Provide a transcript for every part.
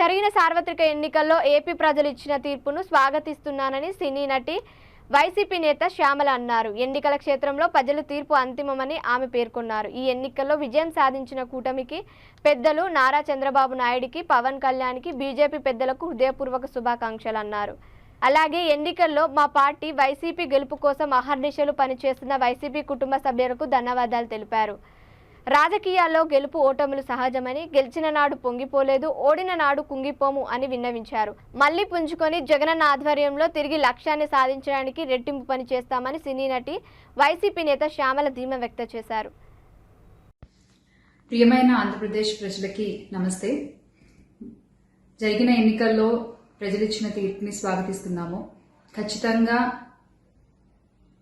జరిగిన సార్వత్రిక ఎన్నికల్లో ఏపీ ప్రజలు ఇచ్చిన తీర్పును స్వాగతిస్తున్నానని సినీ నటి వైసీపీ నేత శ్యామల అన్నారు. ఎన్నికల క్షేత్రంలో ప్రజల తీర్పు అంతిమమని ఆమె పేర్కొన్నారు. ఈ ఎన్నికల్లో విజయం సాధించిన కూటమికి పెద్దలు నారా చంద్రబాబు నాయుడుకి, పవన్ కళ్యాణ్కి, బీజేపీ పెద్దలకు హృదయపూర్వక శుభాకాంక్షలు అన్నారు. అలాగే ఎన్నికల్లో మా పార్టీ వైసీపీ గెలుపు కోసం అహర్నిశలు పనిచేస్తున్న వైసీపీ కుటుంబ సభ్యులకు ధన్యవాదాలు తెలిపారు. రాజకీయాల్లో గెలుపు ఓటములు సహజమని, గెలిచిన నాడు పొంగిపోలేదు, ఓడిన నాడు కుంగిపోము అని విన్నవించారు. మళ్లీ పుంజుకొని జగనన్న ఆధ్వర్యంలో తిరిగి లక్ష్యాన్ని సాధించడానికి రెట్టింపు పని చేస్తామని సినీ నటి వైసీపీ నేత శ్యామల ధీమా వ్యక్తం చేశారు. ప్రియమైన ఆంధ్రప్రదేశ్ ప్రజలకి నమస్తే. జరిగిన ఎన్నికల్లో ప్రజలిచ్చిన తీర్పుని స్వాగతిస్తున్నాము. ఖచ్చితంగా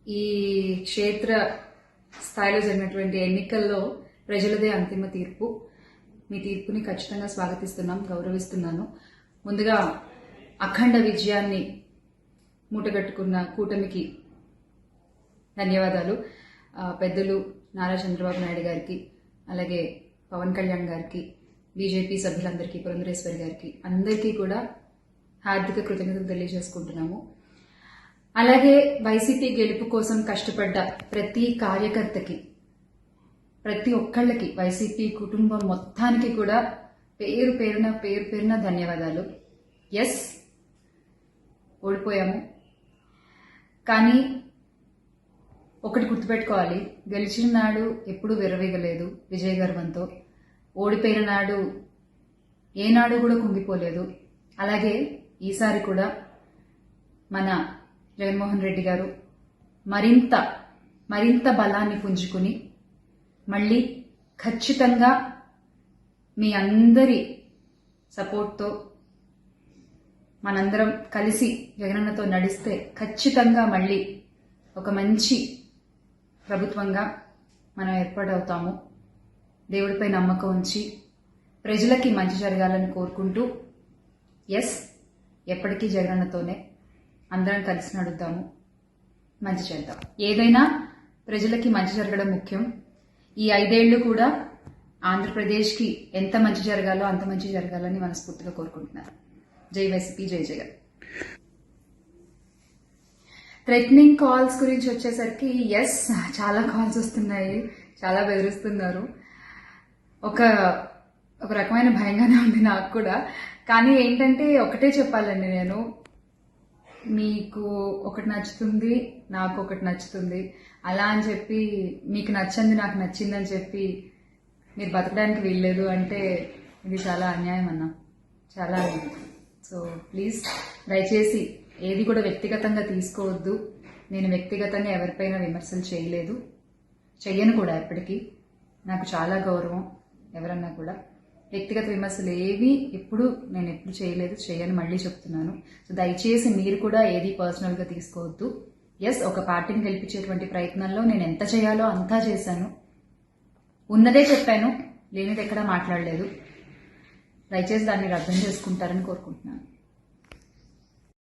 ఈ క్షేత్ర స్థాయిలో జరిగినటువంటి ఎన్నికల్లో ప్రజలదే అంతిమ తీర్పు. మీ తీర్పుని ఖచ్చితంగా స్వాగతిస్తున్నాం, గౌరవిస్తున్నాను. ముందుగా అఖండ విజయాన్ని మూటగట్టుకున్న కూటమికి ధన్యవాదాలు. పెద్దలు నారా చంద్రబాబు నాయుడు గారికి, అలాగే పవన్ కళ్యాణ్ గారికి, బీజేపీ సభ్యులందరికీ, పురంధరేశ్వరి గారికి, అందరికీ కూడా హార్దిక కృతజ్ఞతలు తెలియజేసుకుంటున్నాము. అలాగే వైసీపీ గెలుపు కోసం కష్టపడ్డ ప్రతి కార్యకర్తకి, ప్రతి ఒక్కళ్ళకి, వైసీపీ కుటుంబం మొత్తానికి కూడా పేరు పేరున ధన్యవాదాలు. ఎస్, ఓడిపోయాము, కానీ ఒకటి గుర్తుపెట్టుకోవాలి, గెలిచిన నాడు ఎప్పుడూ విర్రవీగలేదు విజయ గర్వంతో, ఓడిపోయిన నాడు ఏనాడు కూడా కుంగిపోలేదు. అలాగే ఈసారి కూడా మన జగన్మోహన్ రెడ్డి గారు మరింత బలాన్ని పుంజుకుని మళ్ళీ ఖచ్చితంగా మీ అందరి సపోర్ట్తో మనందరం కలిసి జగనన్నతో నడిస్తే ఖచ్చితంగా మళ్ళీ ఒక మంచి ప్రభుత్వంగా మనం ఏర్పాటవుతాము. దేవుడిపై నమ్మకం ఉంచి ప్రజలకి మంచి జరగాలని కోరుకుంటూ, ఎస్, ఎప్పటికీ జగనన్నతోనే అందరం కలిసి నడుద్దాము, మంచి చేద్దాం. ఏదైనా ప్రజలకి మంచి జరగడం ముఖ్యం. ఈ 5 ఏళ్లు కూడా ఆంధ్రప్రదేశ్కి ఎంత మంచి జరగాలో అంత మంచి జరగాలని మనస్ఫూర్తిగా కోరుకుంటున్నారు. జై వైసీపీ, జై జగన్. థ్రెటనింగ్ కాల్స్ గురించి వచ్చేసరికి, ఎస్, చాలా కాల్స్ వస్తున్నాయి, చాలా బెదిరిస్తున్నారు. ఒక రకమైన భయంగానే ఉంది నాకు కూడా. కానీ ఏంటంటే ఒకటే చెప్పాలండి, నేను మీకు ఒకటి నచ్చుతుంది, నాకు ఒకటి నచ్చుతుంది, అలా అని చెప్పి మీకు నచ్చింది నాకు నచ్చిందని చెప్పి మీరు బతకడానికి వీల్లేదు అంటే ఇది చాలా అన్యాయం అన్న, చాలా అన్యాయం. సో ప్లీజ్, దయచేసి ఏది కూడా వ్యక్తిగతంగా తీసుకోవద్దు. నేను వ్యక్తిగతంగా ఎవరిపైన విమర్శలు చేయలేదు, చెయ్యను కూడా. ఎప్పటికీ నాకు చాలా గౌరవం. ఎవరన్నా కూడా వ్యక్తిగత విమర్శలు ఏవి నేను ఎప్పుడు చేయలేదు, చేయని మళ్ళీ చెప్తున్నాను. సో దయచేసి మీరు కూడా ఏది పర్సనల్గా తీసుకోవద్దు. ఎస్, ఒక పార్టీని గెలిపించేటువంటి ప్రయత్నంలో నేను ఎంత చేయాలో అంతా చేశాను, ఉన్నదే చెప్పాను, లేనిది ఎక్కడా మాట్లాడలేదు. దయచేసి దాన్ని అర్థం చేసుకుంటారని కోరుకుంటున్నాను.